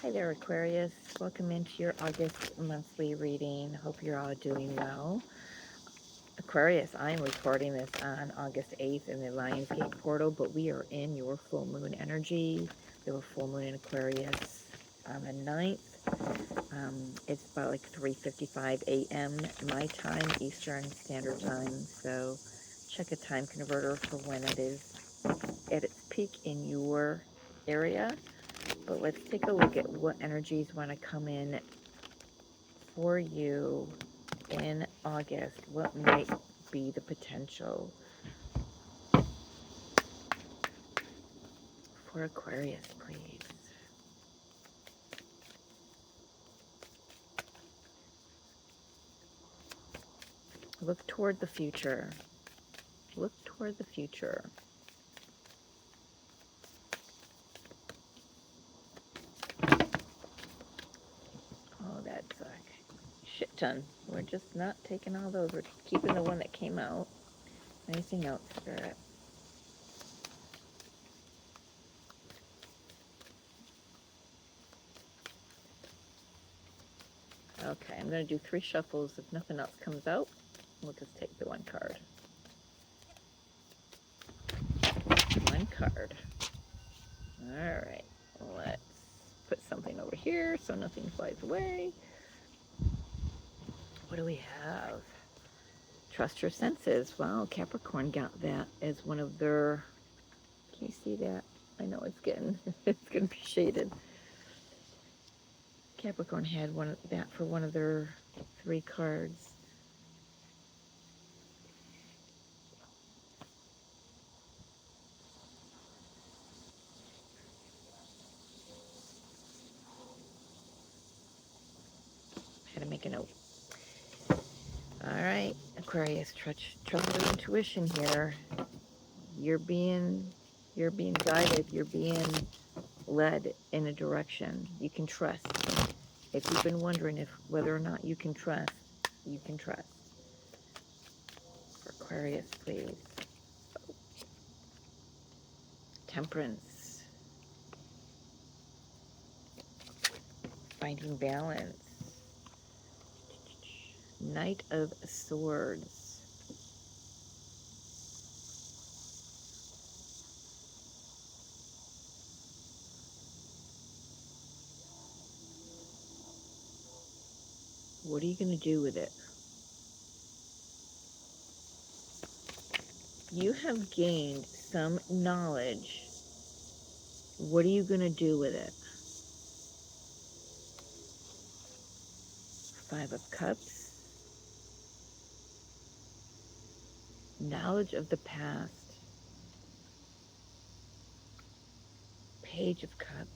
Hi there, Aquarius. Welcome into your August monthly reading. Hope you're all doing well. Aquarius, I'm recording this on August 8th in the Lionsgate portal, but we are in your full moon energy. We have a full moon in Aquarius on the 9th. It's about like 3:55 a.m. my time, Eastern Standard Time. So check a time converter for when it is at its peak in your area. But let's take a look at what energies want to come in for you in August. What might be the potential for Aquarius, please? Look toward the future. Look toward the future. Oh, that's a shit ton. We're just not taking all those. We're keeping the one that came out. Anything else, Spirit? Okay, I'm going to do 3 shuffles. If nothing else comes out, we'll just take the one card. One card. All right, let's put something over here so nothing flies away. What do we have? Trust your senses. Wow, Capricorn got that as one of their... Can you see that? I know it's getting it's gonna be shaded. Capricorn had one of that for one of their 3 cards. Had to make a note. All right, Aquarius, trust your intuition here. You're being guided. You're being led in a direction you can trust. If you've been wondering whether or not you can trust, you can trust. For Aquarius, please. Temperance. Finding balance. Knight of Swords. What are you going to do with it? You have gained some knowledge. What are you going to do with it? 5 of Cups. Knowledge of the past. Page of Cups.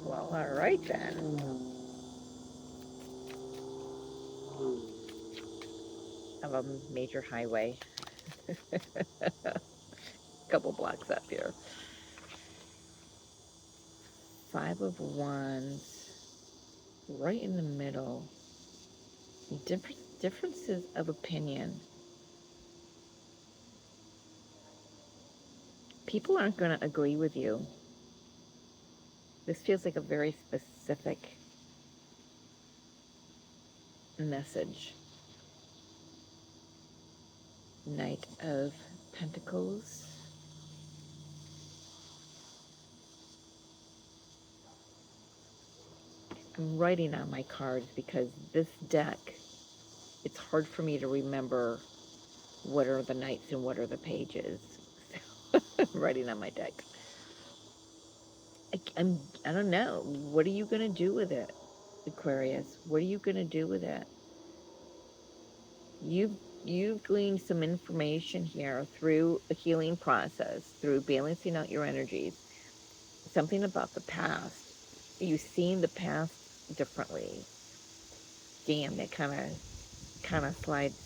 Well, all right then. Of a major highway. Couple blocks up here. 5 of Wands. Right in the middle. Differences of opinion. People aren't going to agree with you. This feels like a very specific message. Knight of Pentacles. I'm writing on my cards because this deck, it's hard for me to remember what are the knights and what are the pages. I'm writing on my deck. I don't know. What are you going to do with it, Aquarius? What are you going to do with it? You've gleaned some information here through a healing process, through balancing out your energies. Something about the past. You've seen the past differently. Damn, that kind of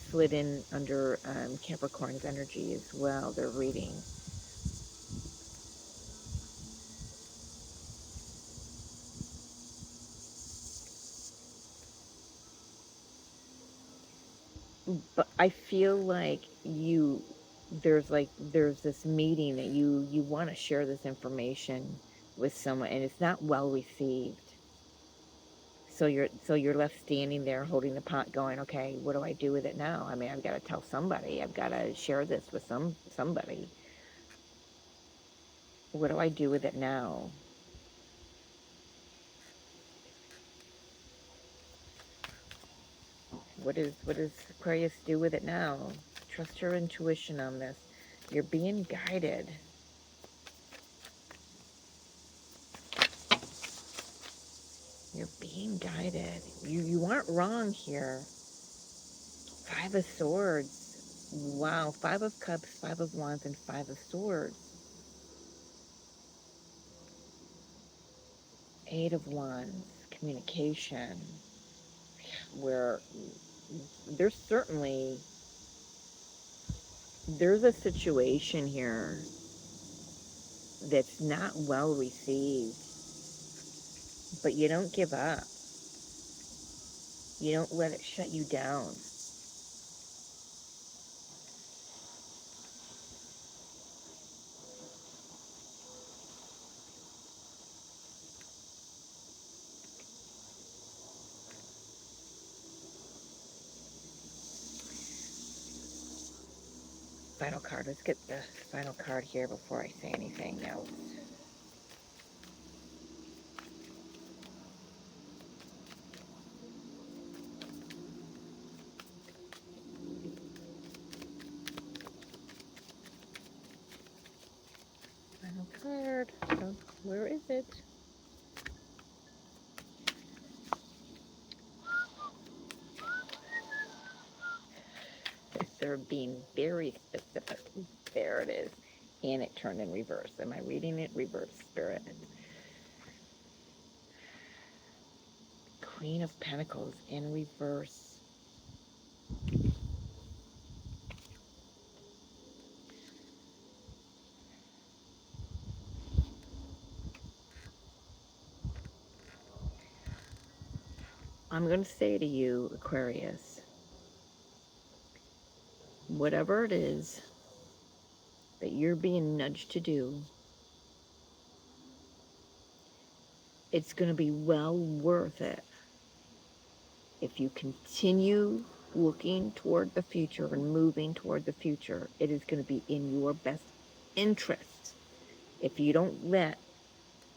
slid in under Capricorn's energy as well. They're reading. but I feel like there's this meeting that you want to share this information with someone, and it's not well received. So you're left standing there holding the pot going, okay, what do I do with it now? I mean, I've got to tell somebody. I've got to share this with somebody. What do I do with it now? What does Aquarius do with it now? Trust your intuition on this. You're being guided. You're being guided. You aren't wrong here. Five of Swords. Wow. Five of Cups, Five of Wands, and Five of Swords. Eight of Wands. Communication. Where there's a situation here that's not well received, but you don't give up. You don't let it shut you down. Final card. Let's get the final card here before I say anything else. Final card. Oh, where is it? They're being very specific. There it is. And it turned in reverse. Am I reading it reverse, Spirit? Queen of Pentacles in reverse. I'm going to say to you, Aquarius, whatever it is that you're being nudged to do, it's going to be well worth it if you continue looking toward the future and moving toward the future. It is going to be in your best interest if you don't let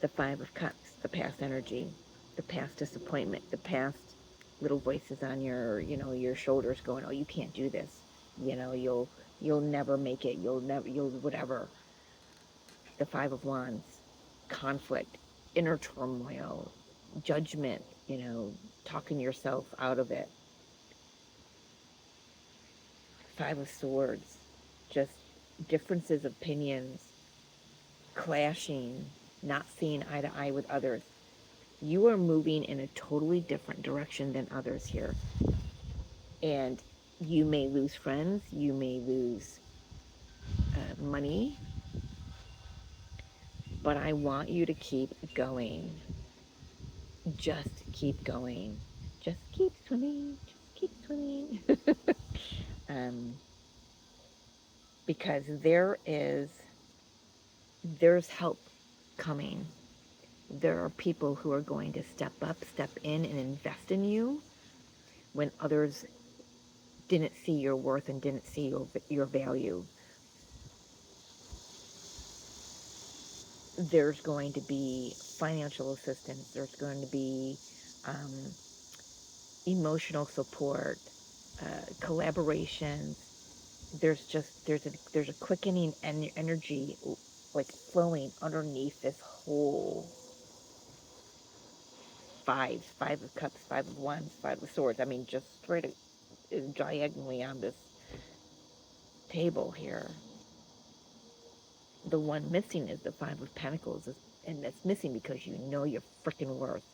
the Five of Cups, the past energy, the past disappointment, the past little voices on your shoulders going, oh, you can't do this. You'll never make it. You'll whatever. The Five of Wands, conflict, inner turmoil, judgment, talking yourself out of it. Five of Swords, just differences of opinions, clashing, not seeing eye to eye with others. You are moving in a totally different direction than others here. And you may lose friends, you may lose money, but I want you to keep going. Just keep going. Just keep swimming. Just keep swimming. Because there's help coming. There are people who are going to step up, step in, and invest in you when others didn't see your worth and didn't see your value. There's going to be financial assistance. There's going to be emotional support, collaborations. There's a quickening energy like flowing underneath this whole five of cups, Five of Wands, Five of Swords. I mean, just straight diagonally on this table here. The one missing is the Five of Pentacles, and that's missing because you know your freaking worth,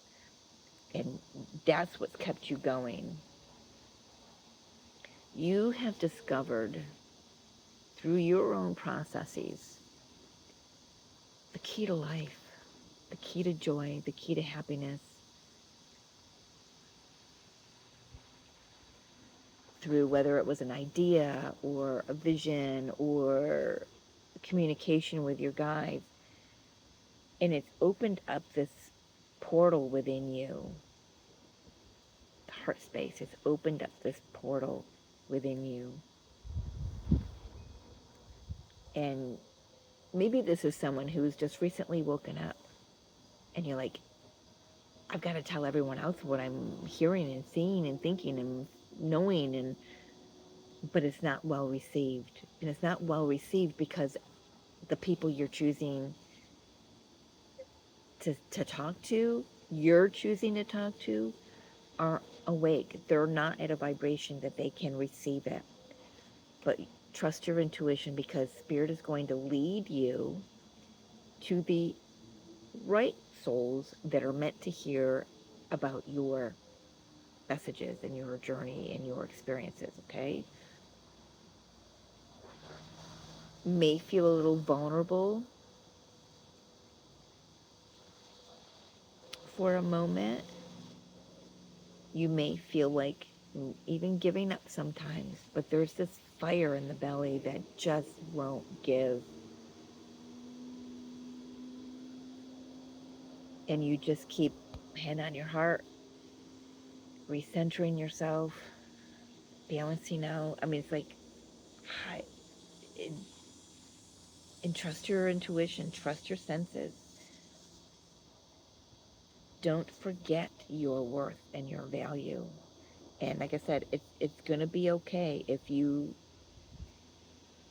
and that's what's kept you going. You have discovered through your own processes the key to life, the key to joy, the key to happiness. through whether it was an idea or a vision or communication with your guides. And it's opened up this portal within you, the heart space. It's opened up this portal within you. And maybe this is someone who's just recently woken up and you're like, I've got to tell everyone else what I'm hearing and seeing and thinking and knowing, and but it's not well received. And it's not well received because the people you're choosing to talk to, you're choosing to talk to, are awake. They're not at a vibration that they can receive it. But trust your intuition, because Spirit is going to lead you to the right souls that are meant to hear about your messages and your journey and your experiences, okay? May feel a little vulnerable for a moment. You may feel like even giving up sometimes, but there's this fire in the belly that just won't give. And you just keep hand on your heart, recentering yourself, balancing out. I mean, it's like, and trust your intuition, trust your senses. Don't forget your worth and your value. And like I said, it's going to be okay if you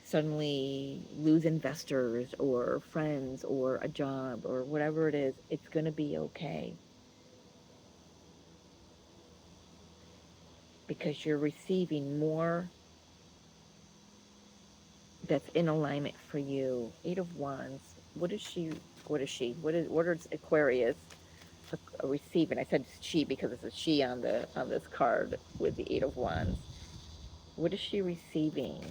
suddenly lose investors or friends or a job or whatever it is. It's going to be okay, because you're receiving more that's in alignment for you. Eight of Wands. What is she? What is she? What is Aquarius receiving? I said she because it's a she on this card with the Eight of Wands. What is she receiving?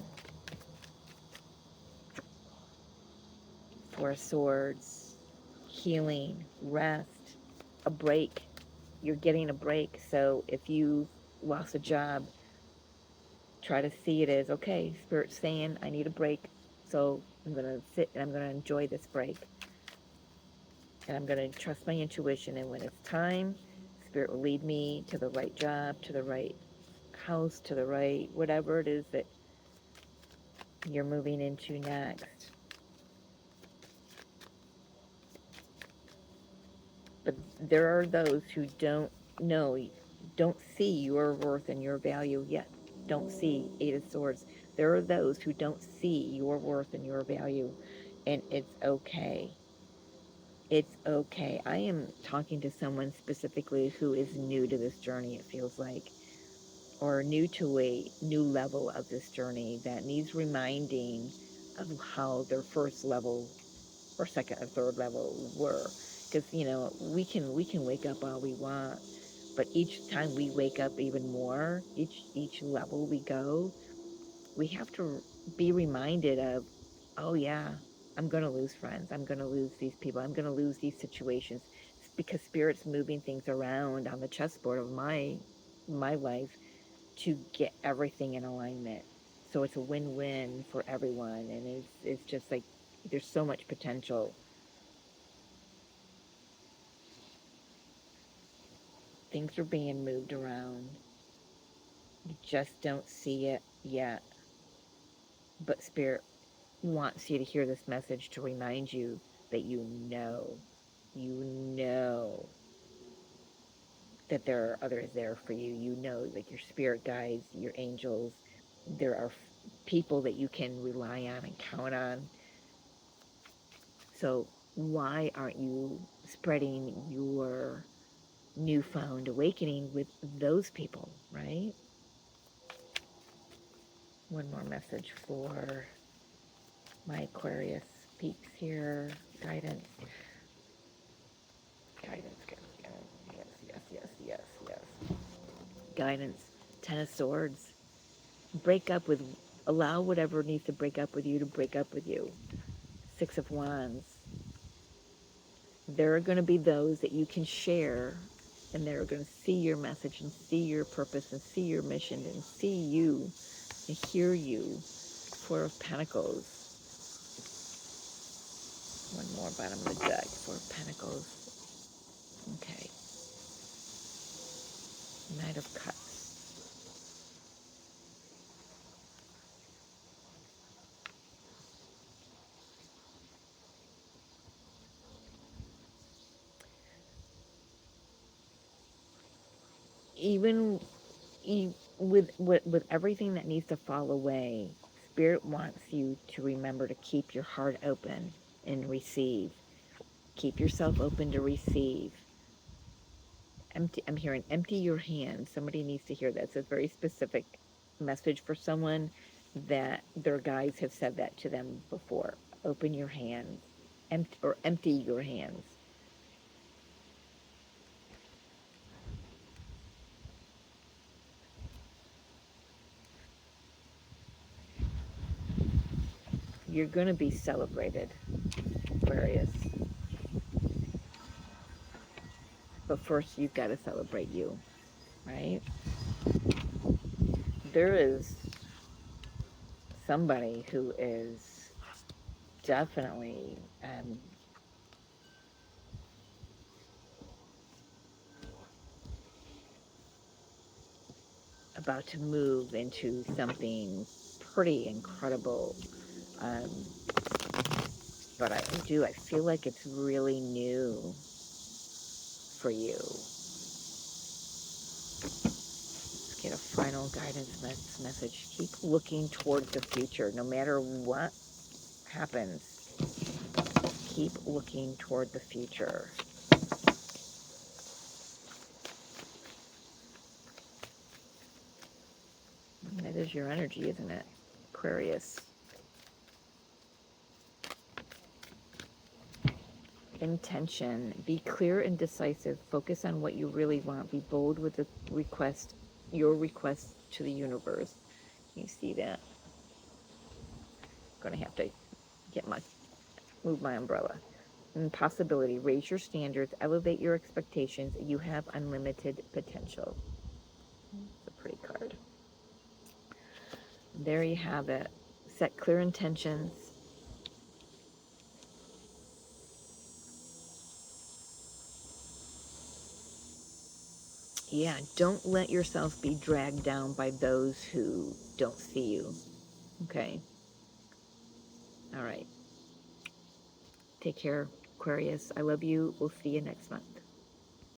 Four of Swords, healing, rest, a break. You're getting a break. So if you lost a job, try to see it as, okay, Spirit's saying I need a break. So I'm going to sit and I'm going to enjoy this break. And I'm going to trust my intuition. And when it's time, Spirit will lead me to the right job, to the right house, to the right whatever it is that you're moving into next. But there are those who don't know, don't see your worth and your value yet. Don't see Eight of Swords. There are those who don't see your worth and your value. And it's okay. It's okay. I am talking to someone specifically who is new to this journey, it feels like, or new to a new level of this journey that needs reminding of how their first level or second or third level were. Because we can wake up all we want, but each time we wake up even more, each level we go, we have to be reminded of, oh yeah, I'm going to lose friends, I'm going to lose these people, I'm going to lose these situations. It's because Spirit's moving things around on the chessboard of my life to get everything in alignment. So it's a win-win for everyone, and it's just like there's so much potential. Things are being moved around. You just don't see it yet. But Spirit wants you to hear this message to remind you that you know that there are others there for you. You know, like your spirit guides, your angels. There are people that you can rely on and count on. So why aren't you spreading your newfound awakening with those people, right? One more message for my Aquarius peaks here. Guidance. Guidance. Yes, yes, yes, yes, yes. Guidance. Ten of Swords. Break up with, allow whatever needs to break up with you to break up with you. Six of Wands. There are going to be those that you can share And they're going to see your message and see your purpose and see your mission and see you and hear you. Four of Pentacles. One more bottom of the deck. Four of Pentacles. Okay. Knight of Cups. Even with everything that needs to fall away, Spirit wants you to remember to keep your heart open and receive. Keep yourself open to receive. I'm hearing empty your hands. Somebody needs to hear that. It's a very specific message for someone that their guides have said that to them before. Open your hands, empty your hands. You're going to be celebrated, Aquarius. But first, you've got to celebrate you, right? There is somebody who is definitely about to move into something pretty incredible. But I feel like it's really new for you. Let's get a final guidance message. Keep looking towards the future. No matter what happens, keep looking toward the future. That is your energy, isn't it, Aquarius? Intention. Be clear and decisive. Focus on what you really want. Be bold with the request, your request to the universe. Can you see that? I'm going to have to move my umbrella. And possibility. Raise your standards. Elevate your expectations. You have unlimited potential. It's a pretty card. There you have it. Set clear intentions. Yeah, don't let yourself be dragged down by those who don't see you. Okay? All right. Take care, Aquarius. I love you. We'll see you next month.